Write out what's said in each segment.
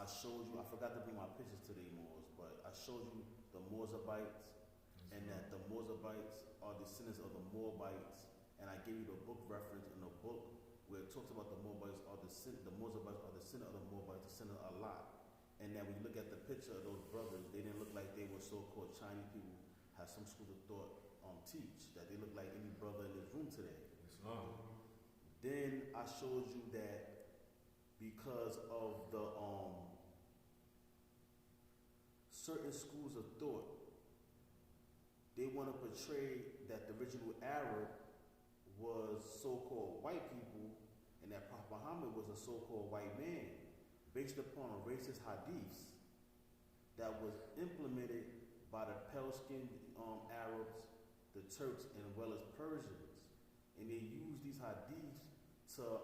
I showed you, I forgot to bring my pictures today, Moors, but I showed you the Moabites, and that the Moabites are descendants of the Moabites, and I gave you the book reference in the book where it talks about the Moabites are the Moabites are descendant of the Moabites, descendant of Lot. And then when you look at the picture of those brothers, they didn't look like they were so-called Chinese people, have some school of thought teach, that they look like any brother in this room today. Islam. Then I showed you that because of the certain schools of thought, they want to portray that the original Arab was so-called white people and that Prophet Muhammad was a so-called white man based upon a racist hadiths that was implemented by the pale-skinned Arabs, the Turks, and as well as Persians. And they used these hadiths to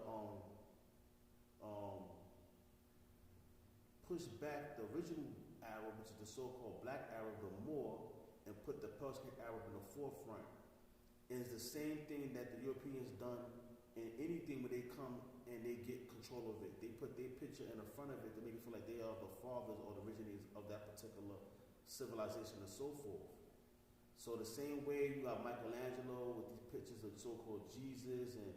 push back the original Arab, which is the so-called black Arab, the Moor, and put the pale-skinned Arab in the forefront. And it's the same thing that the Europeans done in anything when they come and they get control of it. They put their picture in the front of it to make it feel like they are the fathers or the originators of that particular civilization and so forth. So the same way you got Michelangelo with these pictures of so-called Jesus and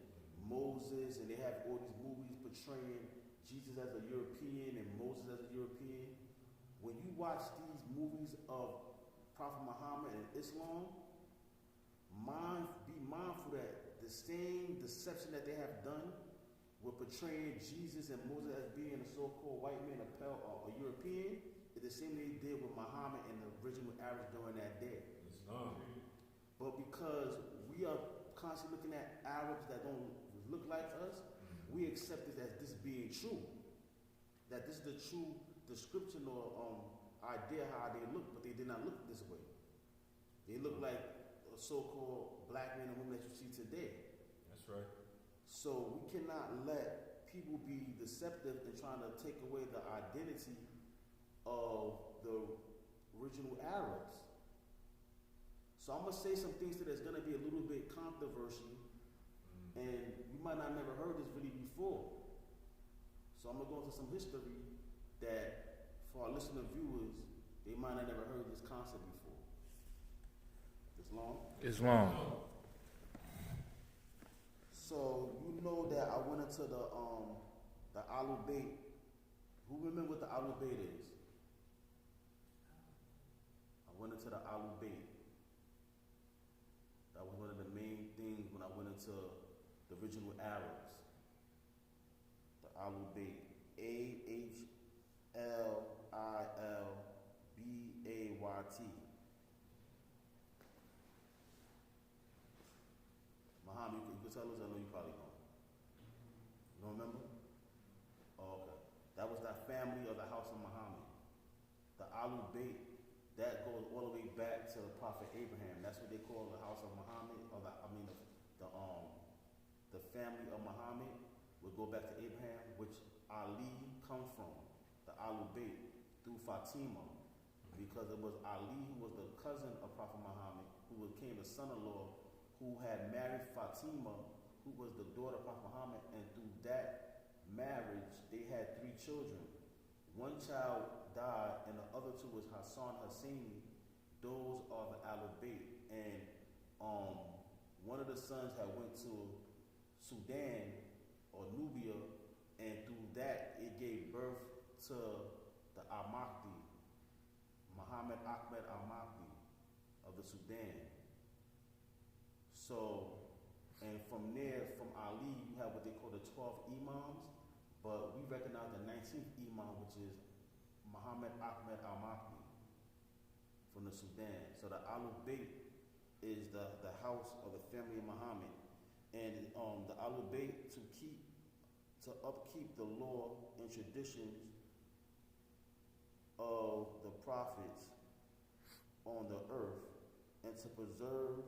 Moses, and they have all these movies portraying Jesus as a European and Moses as a European. When you watch these movies of Prophet Muhammad and Islam, be mindful that the same deception that they have done with portraying Jesus and Moses as being a so-called white man, a European, is the same they did with Muhammad and the original Arabs during that day. But because we are constantly looking at Arabs that don't look like us, we accept it as this being true. That this is the true description or idea how they look, but they did not look this way. They look like a so-called black men and women that you see today. That's right. So we cannot let people be deceptive in trying to take away the identity of the original Arabs. So I'm going to say some things that's going to be a little bit controversial, and you might not never heard this really before. So I'm going to go into some history that for our listener viewers, they might not never heard this concept before. Islam. So you know that I went into the Ahlul Bayt. Who remember what the Ahlul Bayt is? I went into the Ahlul Bayt. That was one of the main things when I went into the original Arabs. The Ahlul Bayt. AHLILBAYT. Muhammad, you can tell us? I know you probably don't. You don't remember? Oh, okay. That was that family of the house of Muhammad. The Ahlul Bayt, that goes all the way back to the Prophet Abraham. That's what they call the house of Muhammad, or the family of Muhammad would go back to Abraham, which Ali come from, the Ahlul Bayt, through Fatima, because it was Ali who was the cousin of Prophet Muhammad, who became the son-in-law, who had married Fatima, who was the daughter of Prophet Muhammad, and through that marriage, they had 3 children. One child died, and the other 2 was Hassan Husseini. Those are the Ahlul Bayt. And one of the sons had went to Sudan or Nubia, and through that, it gave birth to the Al-Mahdi, Muhammad Ahmed Al-Mahdi of the Sudan. So, and from there, from Ali, you have what they call the 12 Imams, but we recognize the 19th Imam, which is Muhammad Ahmed Al-Mahdi from the Sudan. So the Ahlul Bayt is the house of the family of Muhammad. And the Ahlul Bayt to upkeep the law and traditions of the prophets on the earth, and to preserve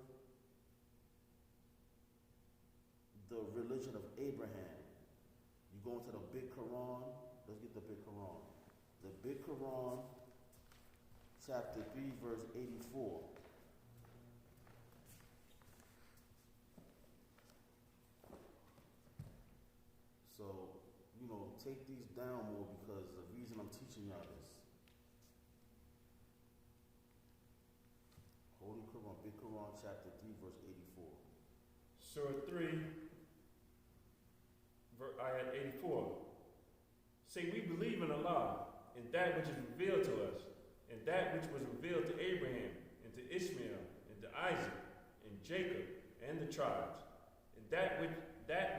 the religion of Abraham. You go into the Big Quran. Let's get the Big Quran. The Big Quran, chapter 3, verse 84. So, take these down more because the reason I'm teaching y'all this. Holy Quran, Big Quran, chapter 3, verse 84. Surah 3, ayat 84. Say, we believe in Allah, in that which is revealed to us, and that which was revealed to Abraham, and to Ishmael, and to Isaac, and Jacob, and the tribes, and that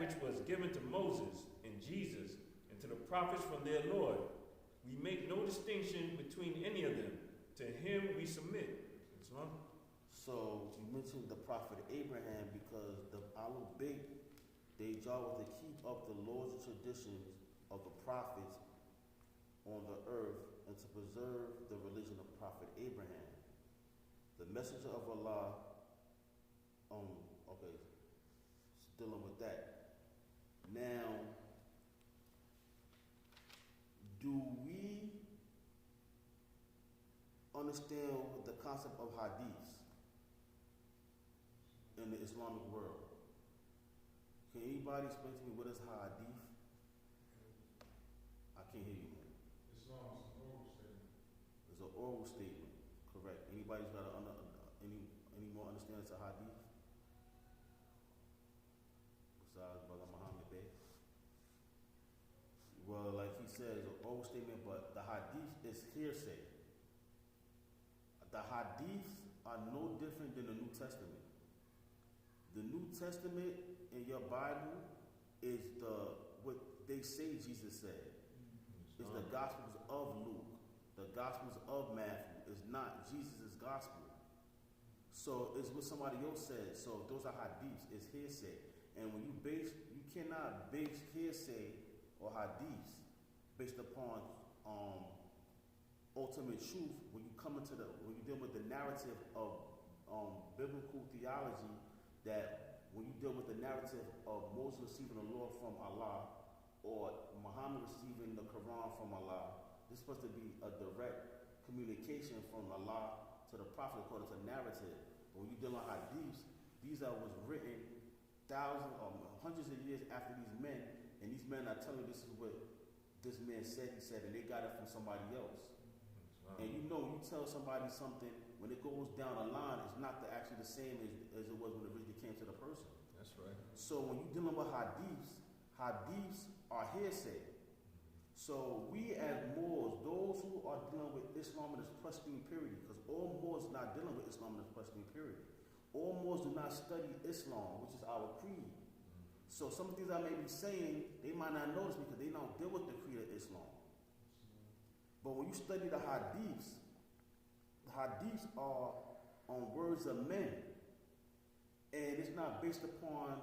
which was given to Moses, and Jesus, and to the prophets from their Lord. We make no distinction between any of them. To him we submit. Islam. So you mentioned the prophet Abraham because the Ahlul Bayt, their job was to keep up the laws and traditions of the prophets on the earth and to preserve the religion of prophet Abraham. The messenger of Allah, okay, dealing with that. Now, do we understand the concept of hadiths in the Islamic world? Can anybody explain to me what is hadith? I can't hear you, man. Islam is an oral statement. It's an oral statement, correct. Anybody's got any more understanding of hadith? Besides Brother Muhammad Bey? Well, like he said, it's an oral statement, but the hadith is hearsay. The hadiths are no different than the New Testament. The New Testament in your Bible is what they say Jesus said. It's the Gospels of Luke, the Gospels of Matthew. It's not Jesus' Gospel. So it's what somebody else said. So those are hadiths. It's hearsay. And when you cannot base hearsay or hadiths based upon ultimate truth when you deal with the narrative of biblical theology, that when you deal with the narrative of Moses receiving the law from Allah or Muhammad receiving the Quran from Allah, this is supposed to be a direct communication from Allah to the prophet according to narrative. But when you deal with hadiths, these was written thousands or hundreds of years after these men, and these men are telling you this is what this man said, he said, and they got it from somebody else. And you tell somebody something, when it goes down the line, it's not actually the same as it was when it originally came to the person. That's right. So when you're dealing with hadiths are hearsay. So we as Moors, those who are dealing with Islam in its pristine period, because all Moors are not dealing with Islam in its pristine period. All Moors do not study Islam, which is our creed. So some things I may be saying, they might not notice because they don't deal with the creed of Islam. But when you study the hadiths are on words of men. And it's not based upon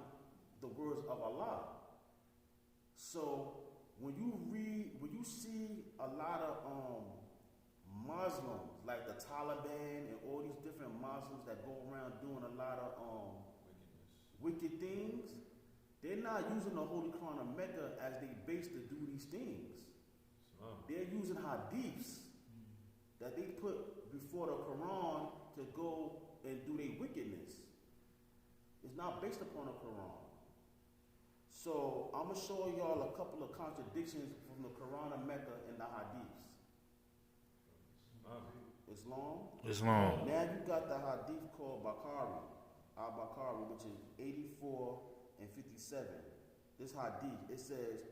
the words of Allah. So when you see a lot of Muslims, like the Taliban and all these different Muslims that go around doing a lot of wicked things, they're not using the Holy Quran of Mecca as they base to do these things. They're using hadiths that they put before the Quran to go and do their wickedness. It's not based upon the Quran. So I'm going to show y'all a couple of contradictions from the Quran of Mecca and the hadiths. It's long? It's long. Now you got the hadith called al-Bukhari, which is 84 and 57. This hadith, it says,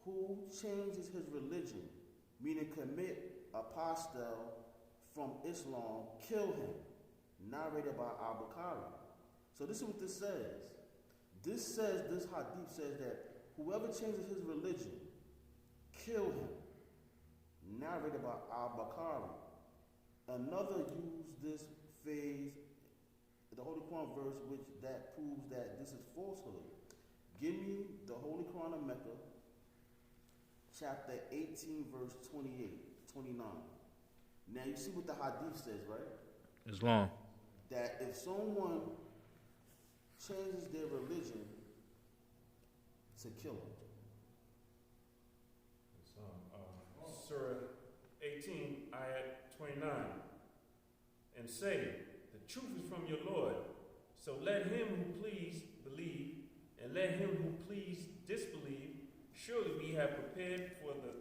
who changes his religion, meaning commit apostle from Islam, kill him. Narrated by al-Bukhari. So this is what this says. This hadith says that whoever changes his religion, kill him. Narrated by al-Bukhari. Another used this phrase, the Holy Quran verse, that proves that this is falsehood. Give me the Holy Quran of Mecca, chapter 18, verse 28, 29. Now you see what the hadith says, right? It's long. That if someone changes their religion, to kill them. Surah 18, ayat 29. And say, the truth is from your Lord. So let him who please believe, and let him who please disbelieve. Surely we have prepared for the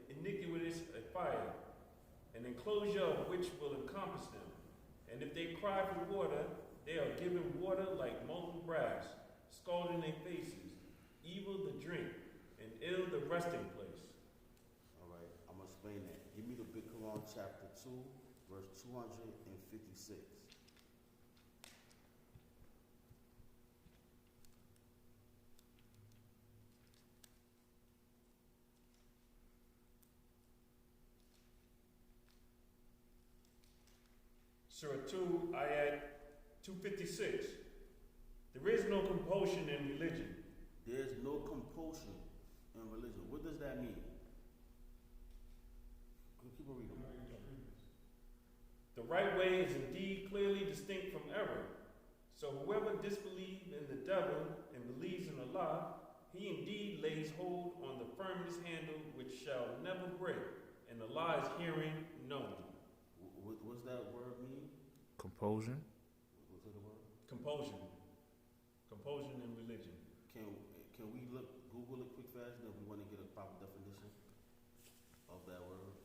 iniquitous a fire, an enclosure of which will encompass them. And if they cry for water, they are given water like molten brass, scalding their faces, evil the drink, and ill the resting place. All right, I'm going to explain that. Give me the Big Quran, chapter 2, verse 256. Surah 2, ayat 256. There is no compulsion in religion. There's no compulsion in religion. What does that mean? Keep on reading. The right way is indeed clearly distinct from error. So whoever disbelieves in the devil and believes in Allah, he indeed lays hold on the firmest handle which shall never break, and Allah is hearing, knowing. What's that word mean? Compulsion. What's the word? Compulsion. Compulsion in religion. Can we Google it quick fast if we want to get a proper definition of that word?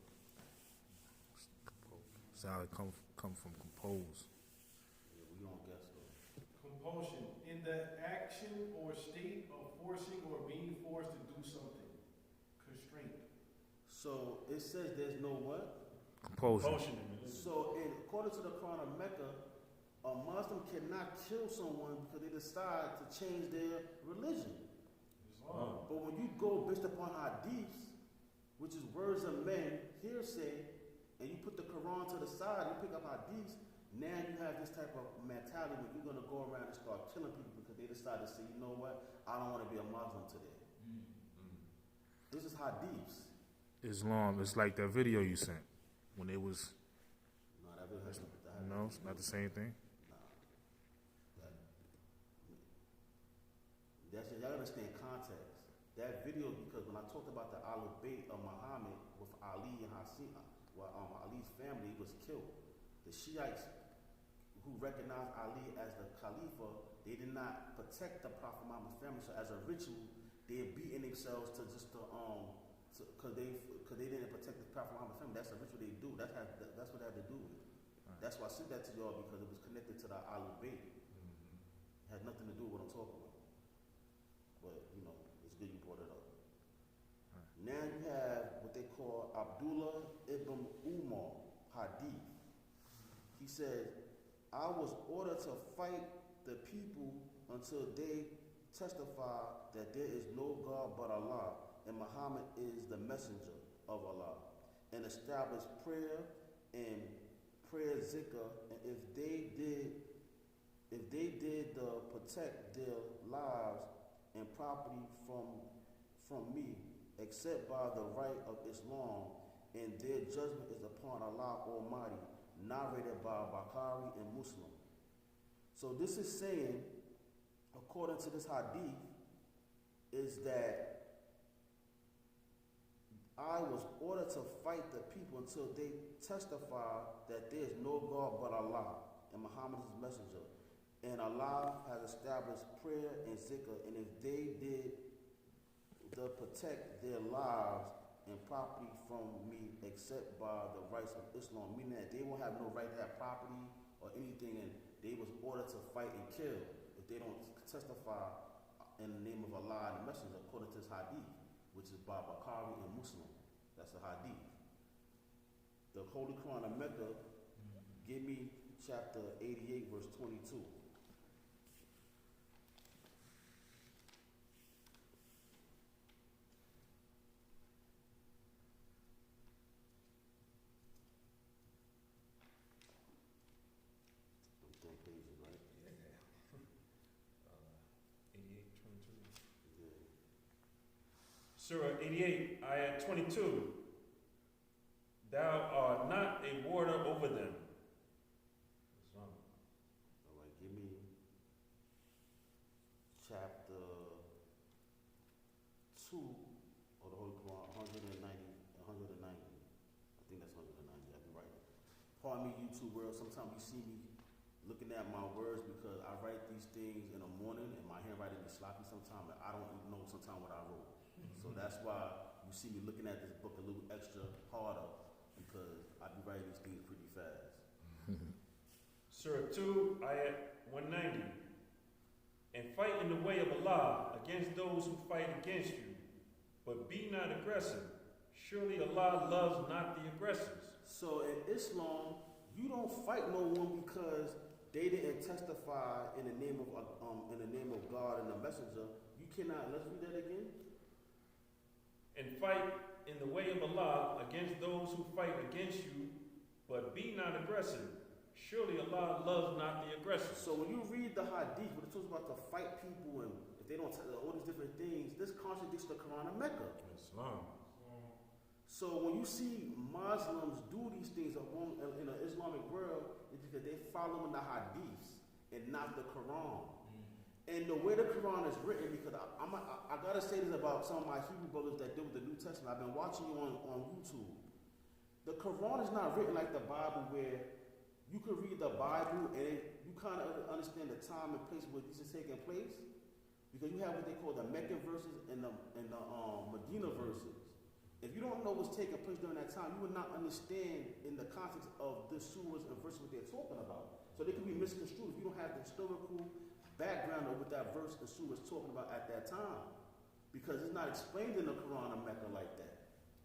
So how it come from compose. Yeah, we don't guess though. Compulsion, in the action or state of forcing or being forced to do something. Constraint. So it says there's no what? Compulsion. Compulsion in religion. So according to the Quran of Mecca, a Muslim cannot kill someone because they decide to change their religion. Islam. But when you go based upon hadiths, which is words of men, hearsay, and you put the Quran to the side, you pick up hadiths, now you have this type of mentality where you're going to go around and start killing people because they decide to say, you know what, I don't want to be a Muslim today. This is hadiths. Islam. It's like that video you sent when it was. No, that really has nothing to have. No, it's not the same thing. That's y'all understand context. That video, because when I talked about the Ahlul Bayt of Muhammad with Ali and Hassan, Ali's family was killed. The Shiites who recognized Ali as the Khalifa, they did not protect the Prophet Muhammad's family. So as a ritual, they're beating themselves because they didn't protect the Prophet Muhammad's family. That's a ritual they do. That's what they had to do with it. Right. That's why I said that to y'all, because it was connected to the Ahlul Bayt. It had nothing to do with what I'm talking about. But, you know, it's good you brought it up. Right. Now you have what they call Abdullah ibn Umar Hadith. He said, I was ordered to fight the people until they testify that there is no God but Allah, and Muhammad is the messenger of Allah, and establish prayer and prayer zikr, and if they did protect their lives and property from me, except by the right of Islam, and their judgment is upon Allah Almighty, narrated by Bukhari and Muslim. So this is saying, according to this hadith, is that I was ordered to fight the people until they testify that there is no God but Allah, and Muhammad is his messenger. And Allah has established prayer and zikr, and if they did protect their lives and property from me except by the rights of Islam, meaning that they won't have no right to have property or anything, and they was ordered to fight and kill if they don't testify in the name of Allah and the messenger, according to this hadith, which is by Bukhari and Muslim. That's a hadith. The Holy Quran of Mecca, give me chapter 88, verse 22. Pages, right? 88:22. Yeah. Surah 88, ayat 22. Thou art not a warder over them. All right, give me chapter 2 of the Holy Quran, 190. I think that's 190. I'll be right. Pardon me, YouTube world. Sometimes you see me looking at my words because I write these things in the morning and my handwriting is sloppy sometimes and I don't even know sometimes what I wrote. So that's why you see me looking at this book a little extra harder because I be writing these things pretty fast. Surah 2, ayat 190. And fight in the way of Allah against those who fight against you, but be not aggressive. Surely Allah loves not the aggressors. So in Islam, you don't fight no one because they didn't testify in the name of God and the Messenger. You cannot. Let's read that again. And fight in the way of Allah against those who fight against you, but be not aggressive. Surely Allah loves not the aggressors. So when you read the Hadith, when it talks about to fight people and if they don't all these different things, this contradicts the Quran and Mecca. Islam. So when you see Muslims do these things in the Islamic world, it's because they're following the Hadiths and not the Quran. And the way the Quran is written, because I gotta say this about some of my Hebrew brothers that deal with the New Testament. I've been watching you on YouTube. The Quran is not written like the Bible, where you could read the Bible and you kind of understand the time and place where this is taking place, because you have what they call the Meccan verses and the Medina verses. If you don't know what's taking place during that time, you will not understand in the context of the surahs and verses what they're talking about. So they can be misconstrued if you don't have the historical background of what that verse and surah is talking about at that time. Because it's not explained in the Quran and Mecca like that.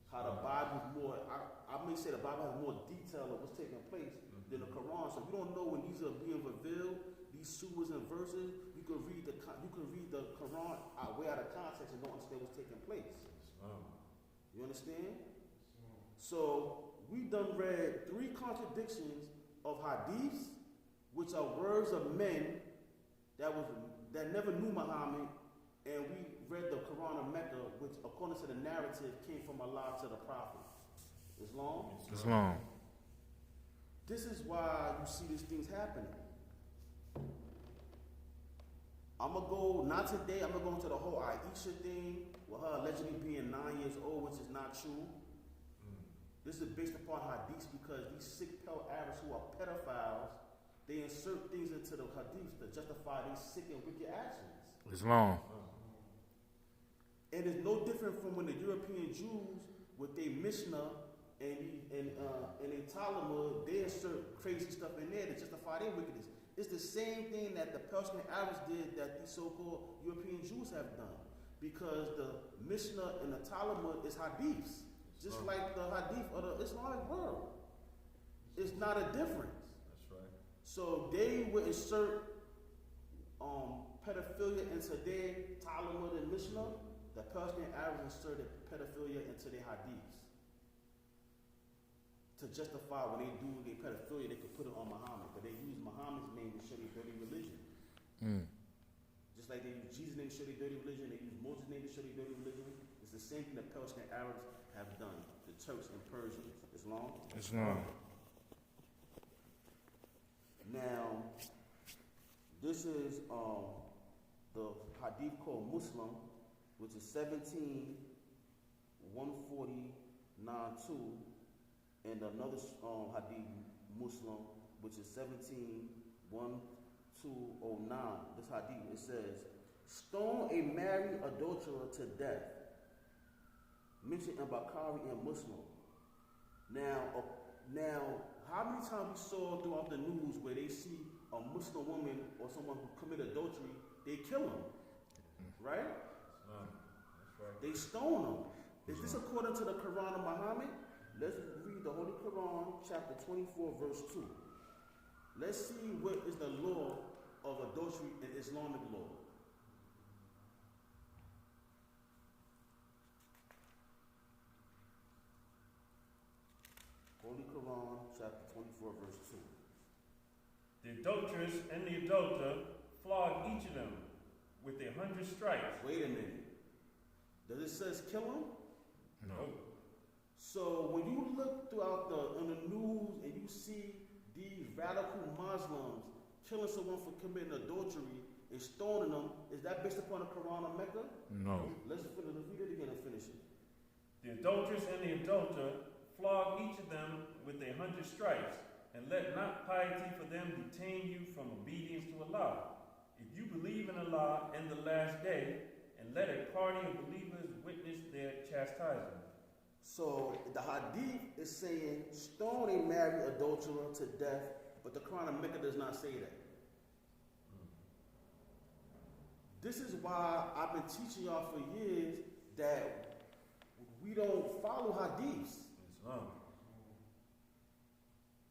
How the Bible is more, I may say the Bible has more detail of what's taking place than the Quran. So if you don't know when these are being revealed, these surahs and verses, you can read the Quran way out of context and don't understand what's taking place. You understand? So we done read 3 contradictions of hadiths, which are words of men that never knew Muhammad, and we read the Quran of Mecca, which according to the narrative came from Allah to the Prophet. Islam. This is why you see these things happening. I'm going to go, not today, I'm going to go into the whole Aisha thing, with her allegedly being 9 years old, which is not true. This is based upon hadiths because these sick pale Arabs who are pedophiles, they insert things into the hadiths to justify these sick and wicked actions. Islam. And it's no different from when the European Jews, with their Mishnah and their Talmud, they insert crazy stuff in there to justify their wickedness. It's the same thing that the Persian Arabs did that these so-called European Jews have done. Because the Mishnah and the Talmud is hadiths. Just like the hadith of the Islamic world. It's not a difference. That's right. So they would insert pedophilia into their Talmud and Mishnah. The Persian Arabs inserted pedophilia into their hadiths. To justify when they do their pedophilia, they could put it on Muhammad. But they use Muhammad's name to show their dirty religion. Just like they use Jesus' name to show their dirty religion, they use Moses' name to show their dirty religion. It's the same thing the Persian Arabs have done. The Turks and Persians. Islam? Now, this is the hadith called Muslim, which is 17-149-2, and another hadith Muslim, which is 17-1209. This hadith, it says, stone a married adulterer to death. Mentioned in Bukhari and Muslim. Now, how many times we saw throughout the news where they see a Muslim woman or someone who committed adultery, they kill them, right? That's right. They stone them. Is this according to the Quran of Muhammad? Let's read the Holy Quran, chapter 24, verse 2. Let's see what is the law of adultery in Islamic law. Holy Quran, chapter 24, verse 2. The adulteress and the adulterer flog each of them with 100 stripes. Wait a minute. Does it says kill them? No. So when you look throughout on the news and you see these radical Muslims killing someone for committing adultery and stoning them, is that based upon the Quran of Mecca? No. Let's read it again and finish it. The adulteress and the adulterer flog each of them with 100 stripes, And let not piety for them detain you from obedience to Allah. If you believe in Allah and the last day, and let a party of believers witness their chastisement. So the Hadith is saying stone a married adulterer to death, but the Quran of Mecca does not say that. This is why I've been teaching y'all for years that we don't follow Hadiths. Islam.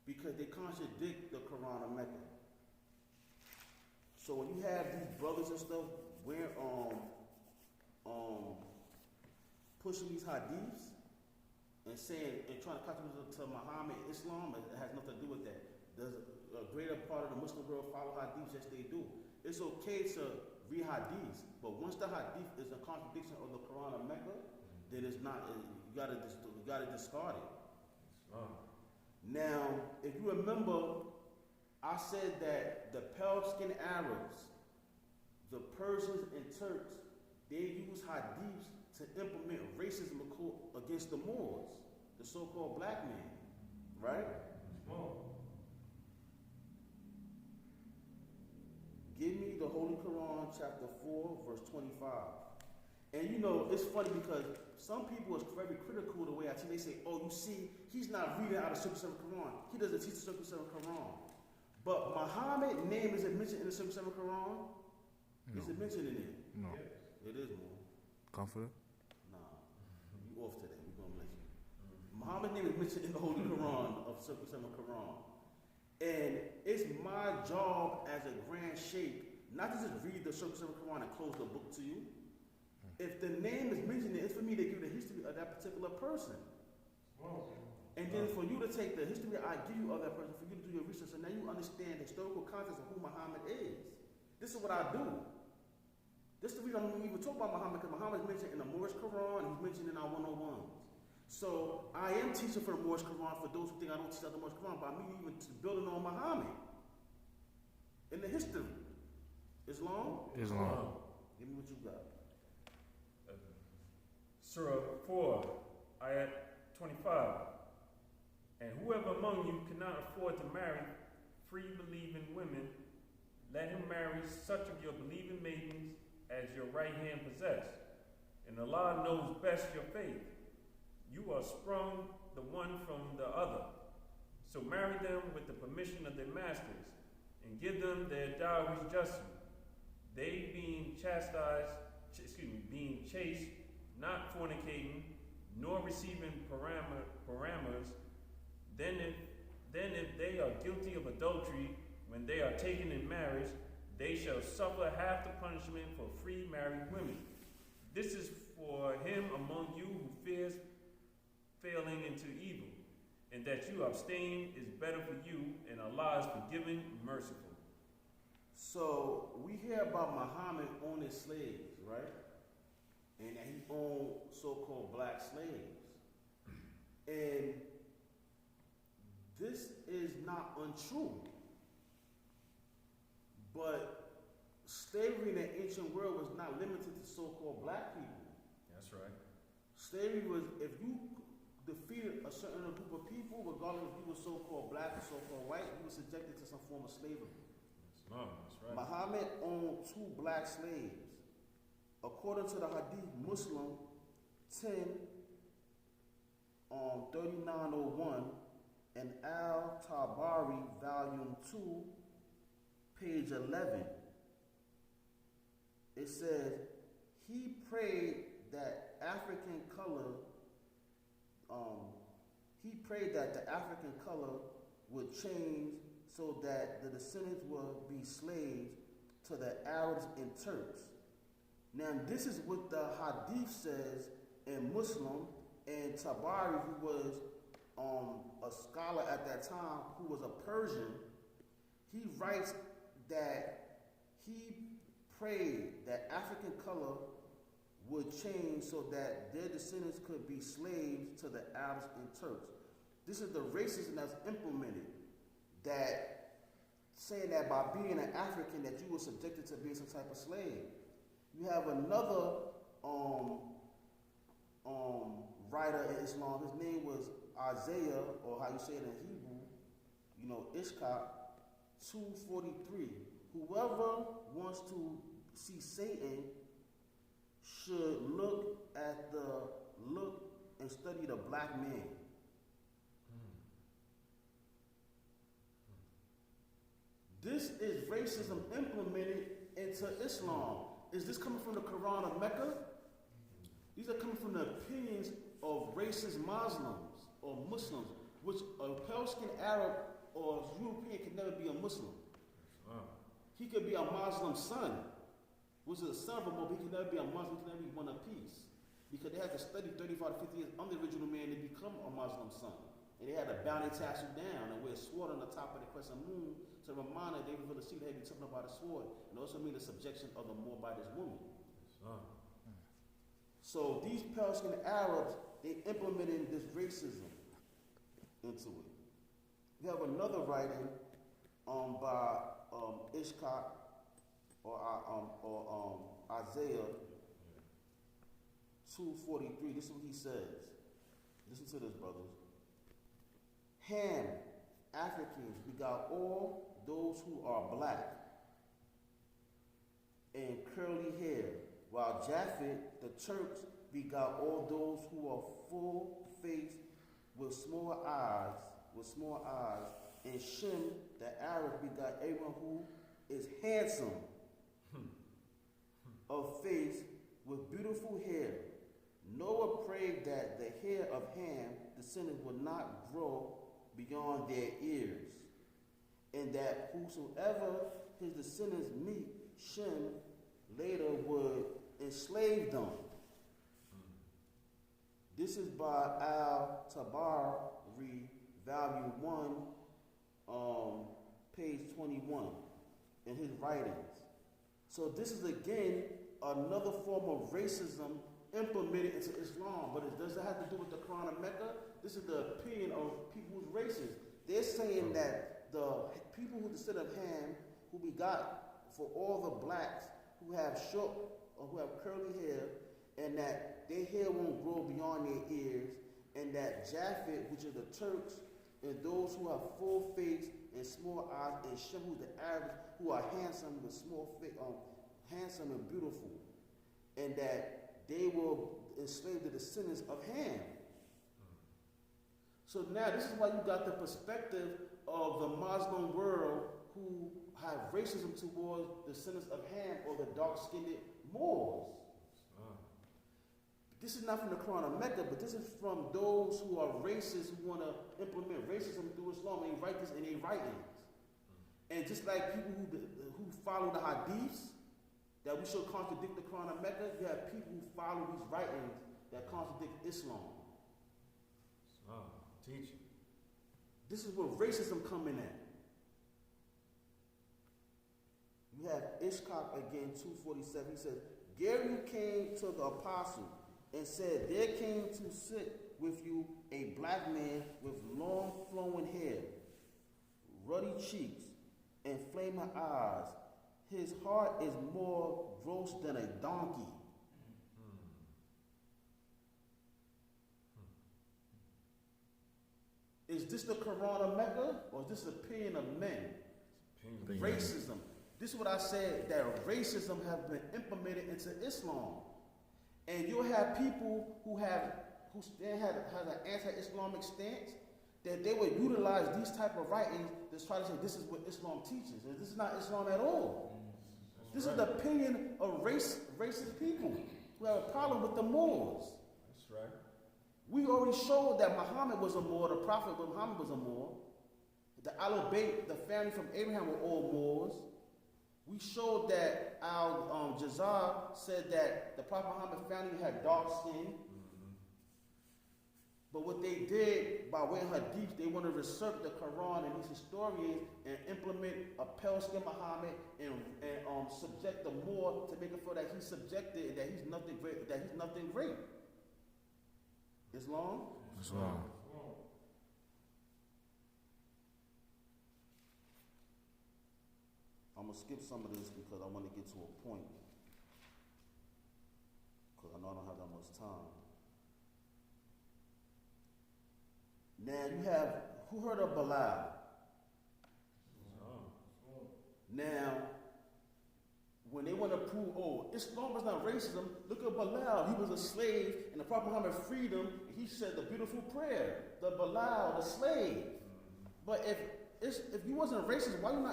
Because they contradict the Quran of Mecca. So when you have these brothers and stuff wearing pushing these hadiths and saying and trying to contradict to Muhammad Islam, it has nothing to do with that. Does a greater part of the Muslim world follow hadiths? Yes, they do. It's okay to read hadiths, but once the hadith is a contradiction of the Quran of Mecca, then it's not. You gotta discard it. Islam. Now, if you remember, I said that the pale-skinned Arabs, the Persians and Turks, they use hadiths to implement racism against the Moors, the so-called black man, right? Give me the Holy Quran, chapter 4, verse 25. And you know, it's funny because some people is very critical of the way I teach. They say, oh, you see, he's not reading out of the Circle 7 Quran. He doesn't teach the Circle 7 Quran. But Muhammad's name isn't mentioned in the Circle 7 Quran. No. Is it mentioned in it? No. It is more. Comforter? Nah. You off today. We're going to let you. Muhammad's name is mentioned in the Holy Quran of Circle 7 Quran. And it's my job as a grand sheikh not to just read the Circle 7 Quran and close the book to you. If the name is mentioned, it's for me to give the history of that particular person. And then for you to take the history I give you of that person, for you to do your research, and now you understand the historical context of who Muhammad is. This is what I do. This is the reason I'm even talking about Muhammad, because Muhammad is mentioned in the Moorish Quran, and he's mentioned in our 101s. So I am teaching for the Moorish Quran for those who think I don't teach out the Moorish Quran, but I'm even building on Muhammad. In the history. Islam? Islam. Give me what you got. Surah 4, Ayat 25. And whoever among you cannot afford to marry free believing women, let him marry such of your believing maidens as your right hand possess. And Allah knows best your faith. You are sprung the one from the other. So marry them with the permission of their masters, and give them their dowries justly. They being being chaste, not fornicating, nor receiving parameters, then if they are guilty of adultery when they are taken in marriage, they shall suffer half the punishment for free married women. This is for him among you who fears failing into evil, and that you abstain is better for you, and Allah is forgiving, merciful. So we hear about Muhammad owning slaves, right? And that he owned so-called black slaves. And this is not untrue. But slavery in the ancient world was not limited to so-called black people. That's right. Slavery was, if you defeated a certain group of people, regardless if you were so-called black or so-called white, you were subjected to some form of slavery. That's right. Muhammad owned 2 black slaves. According to the Hadith Muslim 10, 3901, and Al-Tabari, volume 2, page 11, it says, he prayed that the African color would change so that the descendants will be slaves to the Arabs and Turks. Now, this is what the Hadith says in Muslim, and Tabari, who was a scholar at that time, who was a Persian, he writes that he prayed that African color would change so that their descendants could be slaves to the Arabs and Turks. This is the racism that's implemented, that saying that by being an African that you were subjected to being some type of slave. You have another writer in Islam. His name was Isaiah, or how you say it in Hebrew. Ishkak 2:43. Whoever wants to see Satan should look and study the black man. This is racism implemented into Islam. Is this coming from the Quran of Mecca? These are coming from the opinions of racist Muslims or Muslims, which a pale-skinned Arab or European can never be a Muslim. He could be a Muslim son, which is a son of a Muslim, but he can never be a Muslim, he can never be one apiece. Because they had to study 35 to 50 years under the original man to become a Muslim son. And they had to bow their tassel down and wear a sword on the top of the crescent moon to remind that they were going to see that they be talking about a sword. And also mean the subjection of the Moor by this woman. So these pale-skinned Arabs, they implemented this racism into it. We have another writing by Ishkak or Isaiah 2:43. This is what he says. Listen to this, brothers. Ham, Africans, begot all those who are black and curly hair, while Japhet, the Turks, begot all those who are full-faced with small eyes, and Shem, the Arab, begot everyone who is handsome of face with beautiful hair. Noah prayed that the hair of Ham, descendants, would not grow beyond their ears, and that whosoever his descendants meet, Shem later would enslave them. This is by Al-Tabari, Volume 1, page 21, in his writings. So this is again another form of racism implemented into Islam, but it doesn't have to do with the Quran of Mecca. This is the opinion of people who's racist. They're saying that the people who descend of Ham, who begot for all the blacks who have short or who have curly hair, and that their hair won't grow beyond their ears, and that Japhet, which are the Turks, and those who have full face and small eyes, and Shem, who's the Arabs, who are handsome with small face, handsome and beautiful, and that they will enslave the descendants of Ham. So now this is why you got the perspective of the Muslim world who have racism towards the descendants of Ham or the dark-skinned Moors. This is not from the Quran of Mecca, but this is from those who are racist who want to implement racism through Islam. They write this in their writings. And just like people who follow the Hadiths, that we should contradict the Quran of Mecca, you have people who follow these writings that contradict Islam. Teaching. This is where racism coming in. You have Ishkak again, 2:47. He says, Gary came to the apostle and said, there came to sit with you a black man with long flowing hair, ruddy cheeks, and flaming eyes. His heart is more gross than a donkey. Is this the Quran of Mecca, or is this the opinion of men? Racism. This is what I said, that racism has been implemented into Islam. And you'll have people who stand has an anti-Islamic stance, that they would utilize these type of writings to try to say this is what Islam teaches. And this is not Islam at all. This is the opinion of racist people who have a problem with the Moors. That's right. We already showed that Muhammad was a Moor, the Prophet Muhammad was a Moor. The Ahlul Bayt, the family from Abraham, were all Moors. We showed that Al-Jazar said that the Prophet Muhammad family had dark skin. But what they did by way of Hadith, they want to research the Quran and these historians and implement a pale-skinned Muhammad and subject the Moor to make it feel that he's subjected and that he's nothing great. Islam? Islam. I'm going to skip some of this because I want to get to a point. Because I know I don't have that much time. Now you have, who heard of Bilal? Now, when they want to prove, oh, Islam is not racism, look at Bilal. He was a slave, and the Prophet Muhammad freed him. And he said the beautiful prayer, the Bilal, the slave. But if you wasn't racist, why you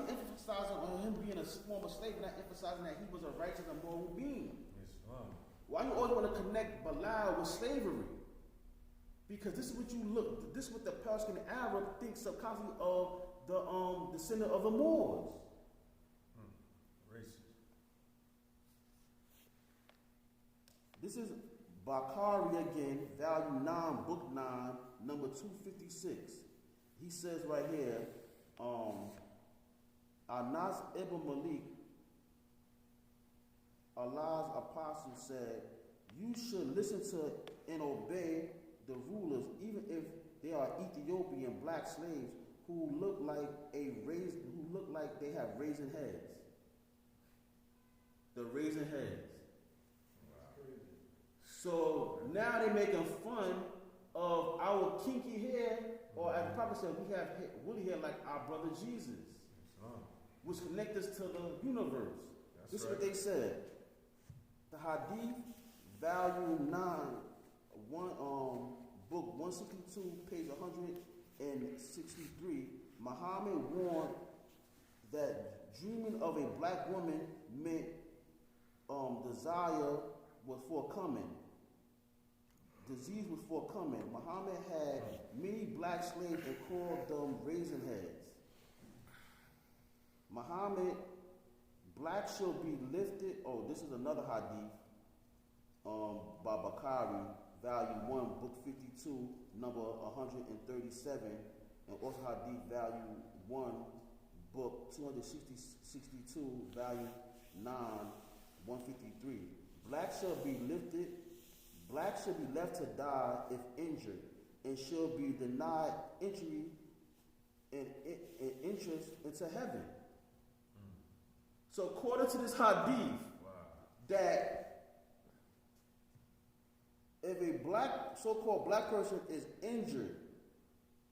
emphasizing on him being a former slave, and not emphasizing that he was a righteous and moral being? Why you always want to connect Bilal with slavery? Because this is what you look. This is what the Persian Arab thinks subconsciously of the descendant of the Moors. Racist. This is Bakari again, volume 9, book 9, number 256. He says right here, Anas ibn Malik, Allah's apostle, said, you should listen to and obey the rulers, even if they are Ethiopian black slaves who look like they have raisin heads. The raisin heads. So now they're making fun of our kinky hair, or as the Prophet said, we have woolly hair like our brother Jesus, which connect us to the universe. This is what they said. The Hadith, volume 9, book 162, page 163. Muhammad warned that dreaming of a black woman meant desire was forthcoming. Disease was forthcoming. Muhammad had many black slaves and called them raisin heads. Muhammad, black shall be lifted. Oh, this is another hadith by Bakari, volume 1, book 52, number 137, and also hadith, volume 1, book 262, volume 9, 153. Black shall be lifted. Black shall be left to die if injured, and shall be denied entry and entrance into heaven. So according to this hadith, that if a so-called black person is injured,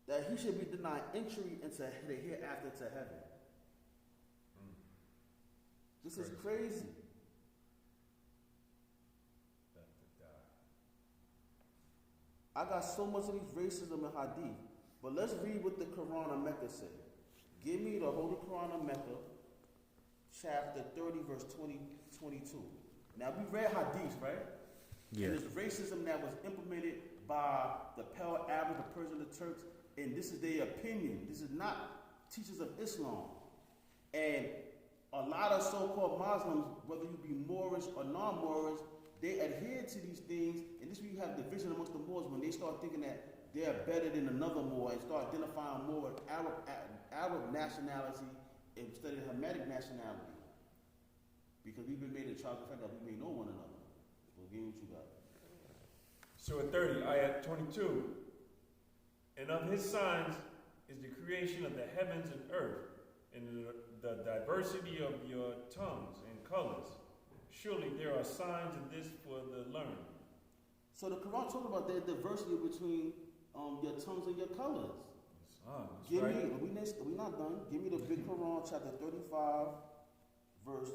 that he should be denied entry into the hereafter to heaven. This is crazy. I got so much of these racism in hadith, but let's read what the Quran of Mecca said. Give me the Holy Quran of Mecca, chapter 30, verse 22. Now, we read hadith, right? Yeah. And there's racism that was implemented by the Pale Arabs, the Persians, the Turks, and this is their opinion. This is not teachers of Islam. And a lot of so-called Muslims, whether you be Moorish or non-Moorish, they adhere to these things, and this is where you have division amongst the Moors when they start thinking that they're better than another Moor and start identifying more with Arab nationality instead of Hamitic nationality. Because we've been made a charge of the fact that we may know one another. So again, what you got? Surah 30, ayat 22. And of his signs is the creation of the heavens and earth, and the diversity of your tongues and colors. Surely there are signs in this for the learned. So the Quran talks about the diversity between your tongues and your colors. Give me, we're not done. Give me the big Quran, chapter 35, verse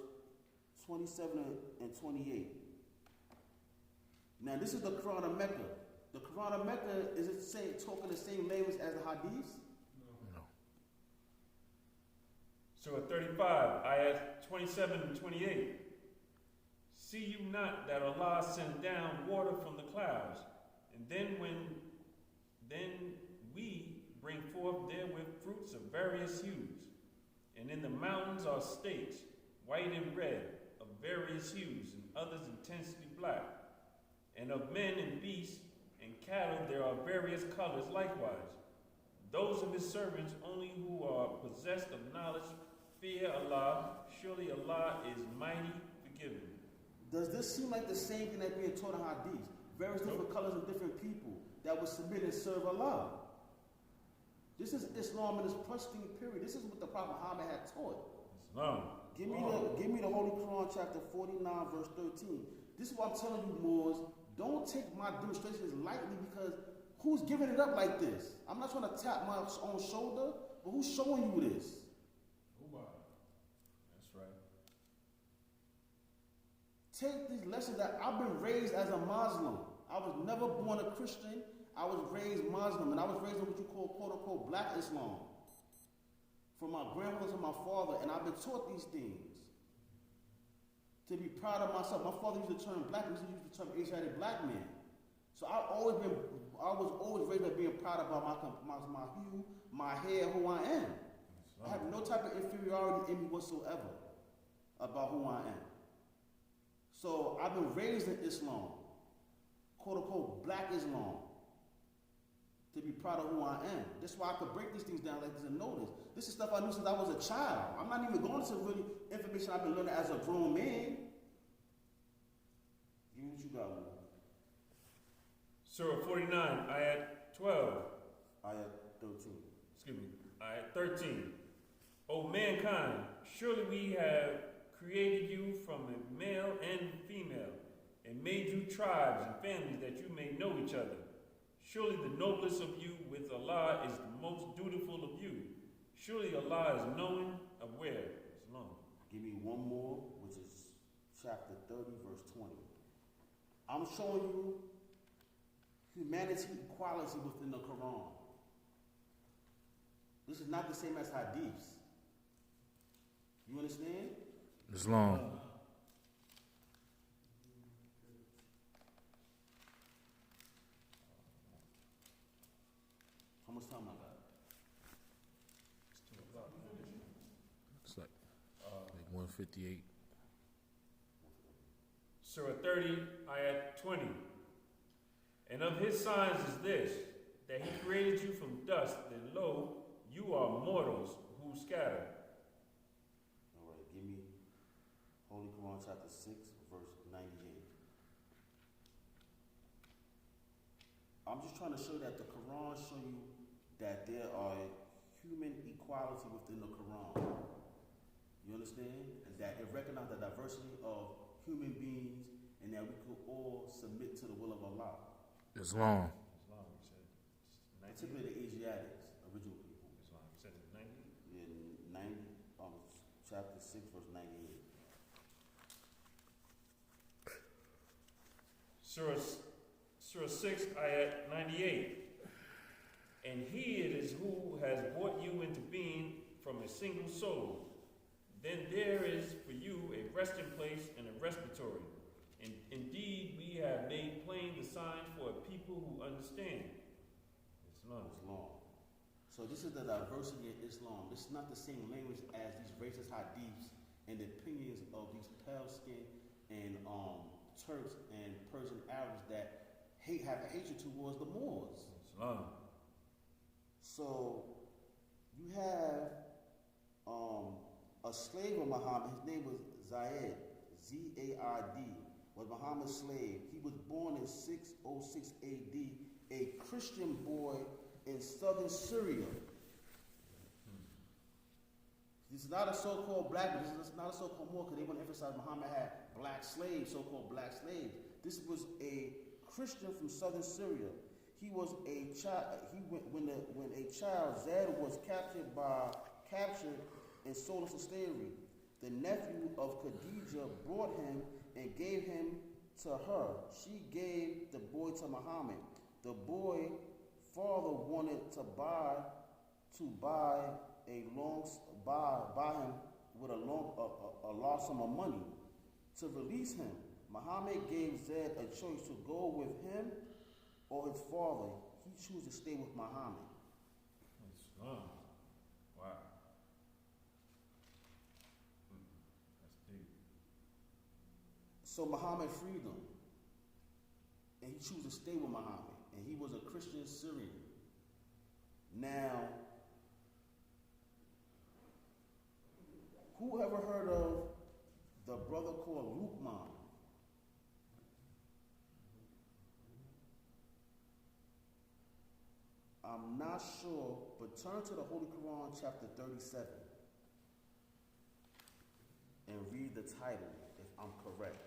27 and 28. Now this is the Quran of Mecca. The Quran of Mecca, is it talking the same language as the Hadiths? No. Surah 35, ayat 27 and 28. See you not that Allah sent down water from the clouds, and then we bring forth therewith fruits of various hues, and in the mountains are states, white and red, of various hues, and others intensely black, and of men and beasts and cattle there are various colors likewise. Those of his servants only who are possessed of knowledge fear Allah. Surely Allah is mighty forgiving. Does this seem like the same thing that being taught in Hadith? Various different colors and different people that would submit and serve Allah. This is Islam in its pristine period. This is what the Prophet Muhammad had taught. Islam. Give me the Holy Quran, chapter 49, verse 13. This is what I'm telling you, Moors. Don't take my demonstrations lightly, because who's giving it up like this? I'm not trying to tap my own shoulder, but who's showing you this? take these lessons that I've been raised as a Muslim. I was never born a Christian. I was raised Muslim, and I was raised in what you call, quote unquote, black Islam. From my grandmother to my father, and I've been taught these things. To be proud of myself. My father used the term black, he used to use the term Asiatic black man. So I was always raised up being proud about my hue, my hair, who I am. I have no type of inferiority in me whatsoever about who I am. So I've been raised in Islam, quote unquote, black Islam, to be proud of who I am. That's why I could break these things down like this and know this. This is stuff I knew since I was a child. I'm not even going into really information I've been learning as a grown man. Give me what you got, man. Surah 49, ayat 12. Ayat 13. Excuse me, ayat 13. O mankind, surely we have created you from a male and female, and made you tribes and families that you may know each other. Surely the noblest of you with Allah is the most dutiful of you. Surely Allah is knowing, aware. It's long. Give me one more, which is chapter 30, verse 20. I'm showing you humanity equality within the Quran. This is not the same as Hadiths. You understand? Islam. How much time I got? It's like 158. Surah 30, ayat 20. And of his signs is this, that he created you from dust, and lo, you are mortals who scatter. All right, give me Holy Quran chapter 6, verse 98. I'm just trying to show that the Quran show you that there are human equality within the Quran. You understand? And that it recognizes the diversity of human beings and that we could all submit to the will of Allah. Islam. Islam, you said. Particularly the Asiatics, original people. Islam, you said 90? In chapter 6, verse 98. Surah 6, ayat 98. And he it is who has brought you into being from a single soul. Then there is for you a resting place and a respiratory. And indeed, we have made plain the signs for a people who understand. Islam. So this is the diversity in Islam. This is not the same language as these racist hadiths and the opinions of these pale skin and Turks and Persian Arabs that have hatred towards the Moors. Islam. So you have a slave of Muhammad. His name was Zayed, Z-A-R-D, was Muhammad's slave. He was born in 606 AD, a Christian boy in southern Syria. This is not a so-called black, this is not a so-called Moor, because they want to emphasize Muhammad had black slaves, so-called black slaves. This was a Christian from southern Syria. He was a child. When a child, Zed was captured and sold into slavery. The nephew of Khadijah brought him and gave him to her. She gave the boy to Muhammad. The boy father wanted to buy him with a large sum of money to release him. Muhammad gave Zed a choice to go with him or his father. He chose to stay with Muhammad. Islam. Wow. That's deep. So Muhammad freed him. And he chose to stay with Muhammad. And he was a Christian Syrian. Now, who ever heard of the brother called Luqman? I'm not sure, but turn to the Holy Quran, chapter 37, and read the title, if I'm correct.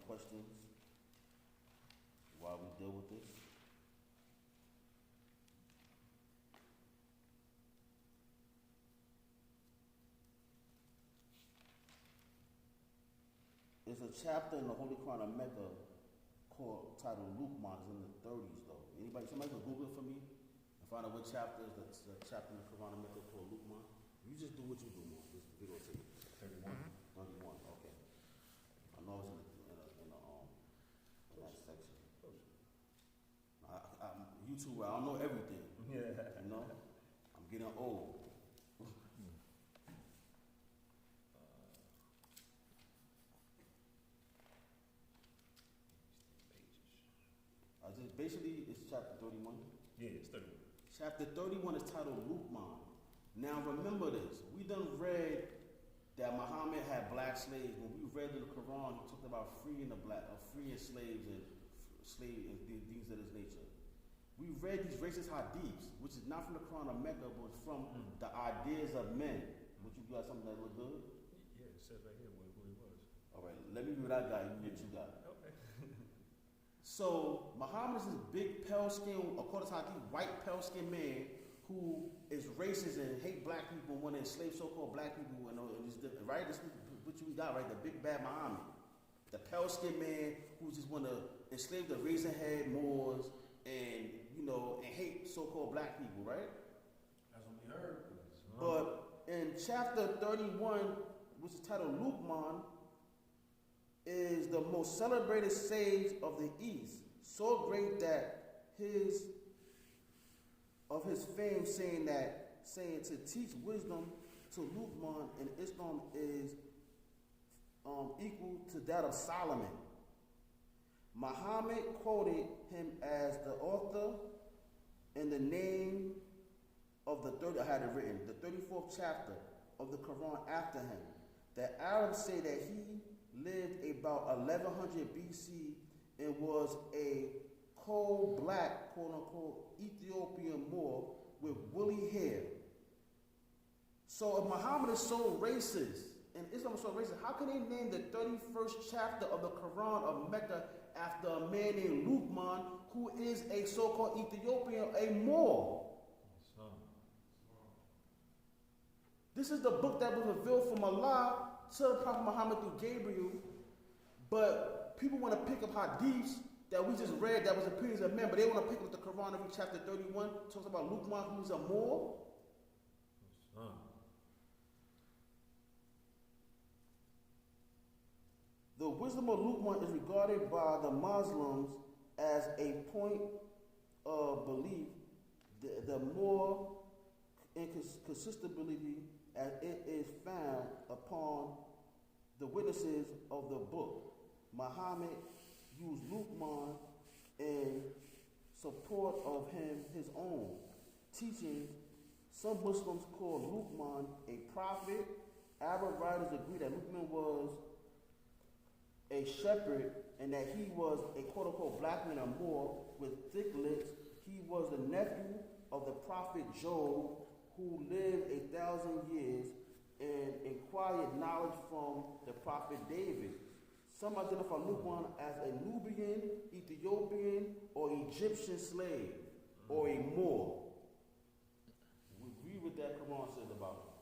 questions while we deal with this? There's a chapter in the Holy Quran of Mecca titled Luqman. It's in the 30s though. Somebody can Google it for me and find out what chapter is the chapter in the Quran of Mecca called Luqman. You just do what you do, man. Just videotape. 31. 31, okay. I know it's in that section. YouTube, I don't know everything. Yeah. You know? I'm getting old. Basically, it's chapter 31. Yeah, it's 31. Chapter 31 is titled Luqman. Now remember this. We done read that Muhammad had black slaves. When we read in the Quran, he talked about freeing freeing slaves and things of this nature. We read these racist hadiths, which is not from the Quran of Mecca, but from the ideas of men. Would you got something that look good? Yeah, it says right here who he was. All right, let me read what I got. You get what you got. Okay. So Muhammad is this big pale skin, according to hadith, white pale skin man who is racist and hate black people and want to enslave so-called black people and right? This is what you got, right? The big bad Muhammad. The pale skinned man who just want to enslave the raisin head Moors and, and hate so-called black people, right? That's what we heard. But in chapter 31, which is titled Luqman, is the most celebrated sage of the East, so great that his fame saying to teach wisdom to Luqman in Islam is equal to that of Solomon. Muhammad quoted him as the author in the name of the 34th chapter of the Quran after him. The Arabs say that he lived about 1100 BC and was a coal-black, quote-unquote, Ethiopian Moor with woolly hair. So if Muhammad is so racist, and Islam is so racist, how can they name the 31st chapter of the Quran of Mecca after a man named Luqman, who is a so-called Ethiopian, a Moor? This is the book that was revealed from Allah to the Prophet Muhammad through Gabriel, but people want to pick up hadiths that we just read that was opinions of men, but they want to pick up the Quran every chapter 31, talks about Luqman, who's a Moor. The wisdom of Luqman is regarded by the Muslims as a point of belief, the more inconsistently as it is found upon the witnesses of the book. Muhammad used Luqman in support of his own teachings. Some Muslims call Luqman a prophet. Arab writers agree that Luqman was a shepherd and that he was a quote-unquote black man or Moor with thick lips. He was the nephew of the prophet Job, who lived 1,000 years and acquired knowledge from the prophet David. Some identify Luqman as a Nubian, Ethiopian, or Egyptian slave, or a Moor. We agree with that Quran says about him.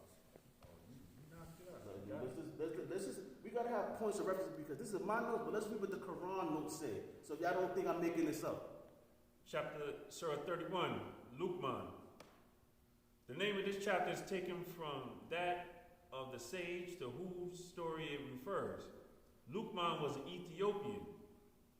We gotta have points of reference because this is my notes, but let's read what the Quran notes say. So y'all don't think I'm making this up. Surah 31, Luqman. The name of this chapter is taken from that of the sage to whose story it refers. Luqman was an Ethiopian,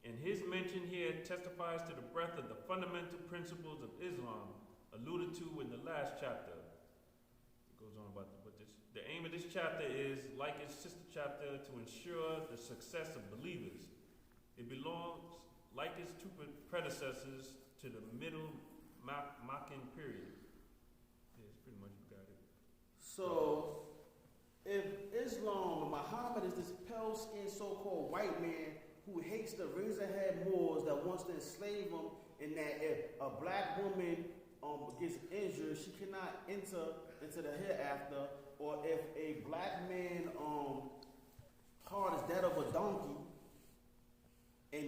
and his mention here testifies to the breadth of the fundamental principles of Islam alluded to in the last chapter. It goes on about what this. The aim of this chapter is, like its sister chapter, to ensure the success of believers. It belongs, like its two predecessors, to the middle Meccan period. Yeah, it's pretty much got it. So, if Islam, Muhammad is this pale-skinned so-called white man who hates the razor-head Moors that wants to enslave them, and that if a black woman gets injured, she cannot enter into the hereafter, or if a black man heart is that of a donkey,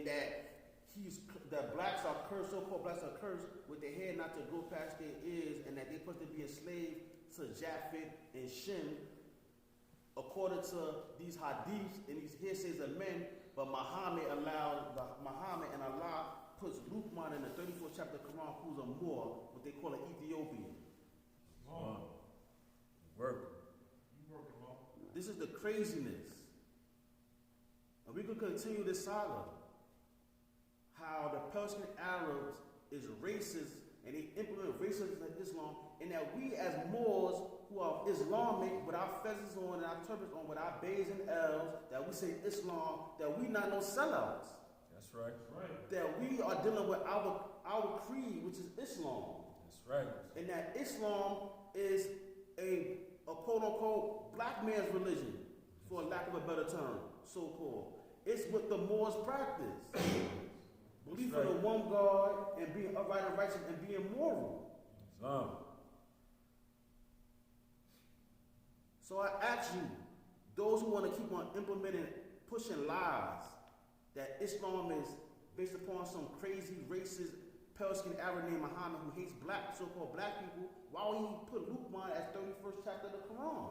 that blacks are cursed, so-called blacks are cursed with their hair not to grow past their ears, and that they're supposed to be enslaved to Japheth and Shem, according to these hadiths and these hearsays of men. But Muhammad and Allah puts Luqman in the 34th chapter of the Quran, who's a Moor, what they call an Ethiopian. This is the craziness. And we could continue this saga. How the Persian Arabs is racist and they implement racism in Islam, and that we as Moors who are Islamic with our fezzes on and our turbans on, with our bays and L's, that we say Islam, that we not no sellouts. That's right. That we are dealing with our creed, which is Islam. That's right. And that Islam is a quote unquote black man's religion, for lack of a better term, so called. It's what the Moors practice. Belief in the one God and being upright and righteous and being moral. Islam. So I ask you, those who want to keep on implementing, pushing lies, that Islam is based upon some crazy racist Persian Arab named Muhammad who hates black, so-called black people, why would he put Luqman as 31st chapter of the Quran?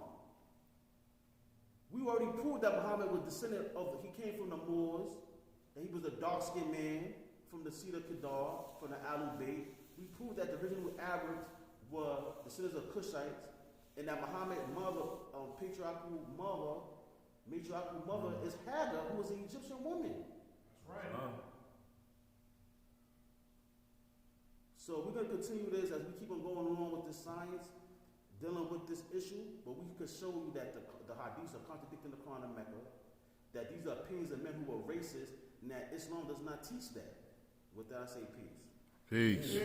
We already proved that Muhammad was descendant of, he came from the Moors, that he was a dark-skinned man from the Cedar Kedar, from the Alu Bayt. We proved that the original Arabs were descendants of Cushites, and that Muhammad's mother, matriarchal mother is Hagar, who was an Egyptian woman. That's right. So we're going to continue this as we keep on going along with this science, dealing with this issue, but we could show you that the hadiths are contradicting the Quran and Mecca, that these are opinions of men who are racist, and that Islam does not teach that. With that, I say peace. Peace.